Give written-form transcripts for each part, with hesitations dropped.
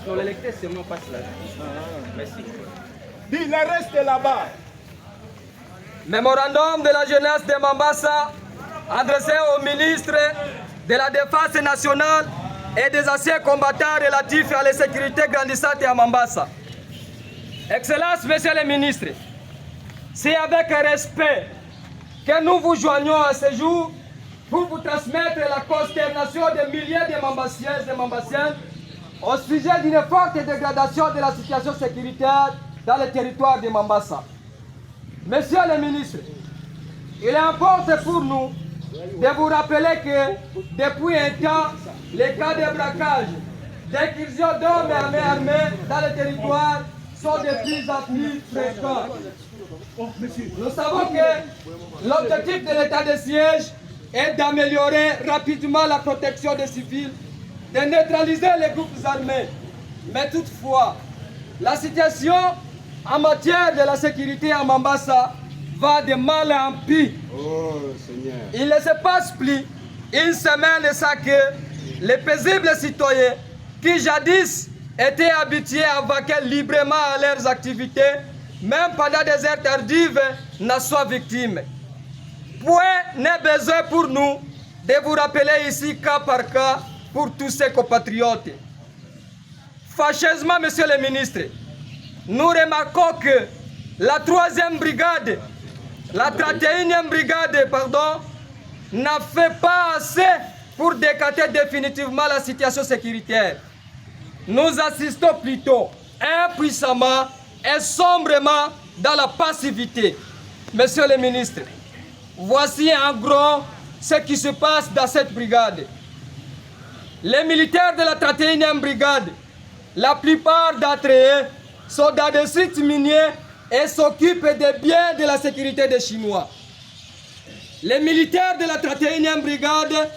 Non, l'électeur seulement passe là. Merci. Dis, le reste là-bas. Mémorandum de la jeunesse de Mombasa adressé au ministre de la Défense nationale et des anciens combattants relatifs à la sécurité grandissante à Mombasa. Excellences, Messieurs les ministres, c'est avec respect que nous vous joignons à ce jour pour vous transmettre la consternation de milliers de Mombassiens et Mombassiennes au sujet d'une forte dégradation de la situation sécuritaire dans le territoire de Mombasa. Messieurs les ministres, il importe pour nous de vous rappeler que depuis un temps, les cas de braquage, d'incursion d'hommes armés dans le territoire sont de plus en plus fréquents. Nous savons que l'objectif de l'état de siège est d'améliorer rapidement la protection des civils, de neutraliser les groupes armés. Mais toutefois, la situation en matière de la sécurité à Mombasa va de mal en pis. Oh, Seigneur. Il ne se passe plus une semaine sans que les paisibles citoyens qui jadis étaient habitués à vaquer librement à leurs activités, même pendant des heures tardives, n'en soient victimes. Point n'est besoin pour nous de vous rappeler ici cas par cas pour tous ces compatriotes. Fâcheusement, Monsieur le ministre, nous remarquons que la 3e brigade, la 31e brigade, n'a fait pas assez pour décanter définitivement la situation sécuritaire. Nous assistons plutôt impuissamment et sombrement dans la passivité. Monsieur le ministre, voici en gros ce qui se passe dans cette brigade. Les militaires de la 31e brigade, la plupart d'entre eux sont dans des sites miniers et s'occupent des biens de la sécurité des Chinois. Les militaires de la 31e brigade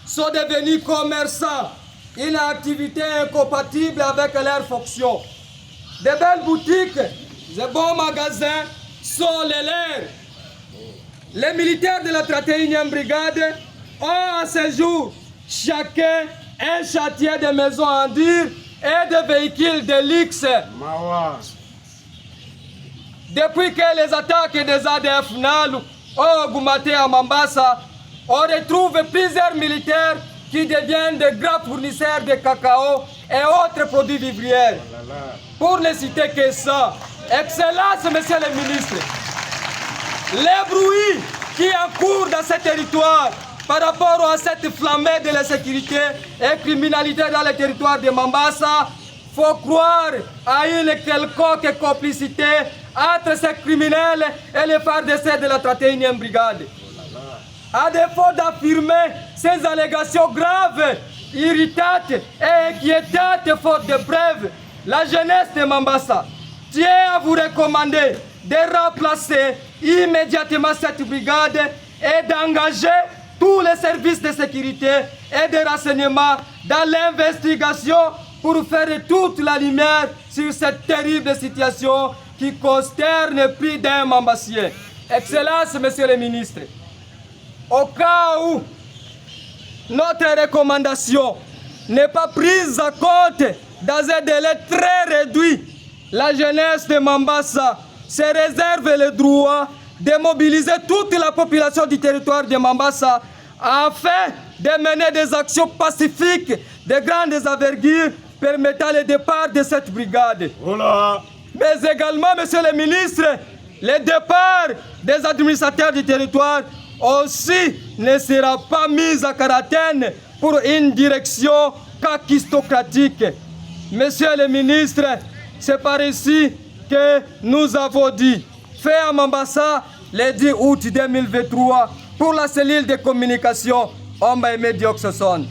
sont devenus commerçants, une activité incompatible avec leurs fonctions. De belles boutiques, de bons magasins sont les leurs. Les militaires de la 31e brigade ont à ce jour chacun un chantier de maisons en dur et de véhicules de luxe. Depuis que les attaques des ADF NALU ont augmenté à Mombasa, on retrouve plusieurs militaires qui deviennent de grands fournisseurs de cacao et autres produits vivriers. Pour ne citer que ça, Excellence, Monsieur le ministre, les bruits qui encourent dans ce territoire par rapport à cette flambée de l'insécurité et criminalité dans le territoire de Mombasa, faut croire à une quelconque complicité entre ces criminels et les FARDC de la 31e brigade. À défaut d'affirmer ces allégations graves, irritantes et inquiétantes faute de preuves, la jeunesse de Mombasa tient à vous recommander de remplacer immédiatement cette brigade et d'engager tous les services de sécurité et de renseignement dans l'investigation pour faire toute la lumière sur cette terrible situation qui consterne plus d'un Mombassien. Excellence, Monsieur le ministre, au cas où notre recommandation n'est pas prise en compte dans un délai très réduit, la jeunesse de Mombasa se réserve le droit de mobiliser toute la population du territoire de Mombasa afin de mener des actions pacifiques de grandes envergures permettant le départ de cette brigade. Voilà. Mais également, Monsieur le ministre, le départ des administrateurs du territoire aussi ne sera pas mis à quarantaine pour une direction kakistocratique. Monsieur le ministre, c'est par ici que nous avons dit, fait à Mombasa le 10 août 2023 pour la cellule de communication Omba et Médioxson.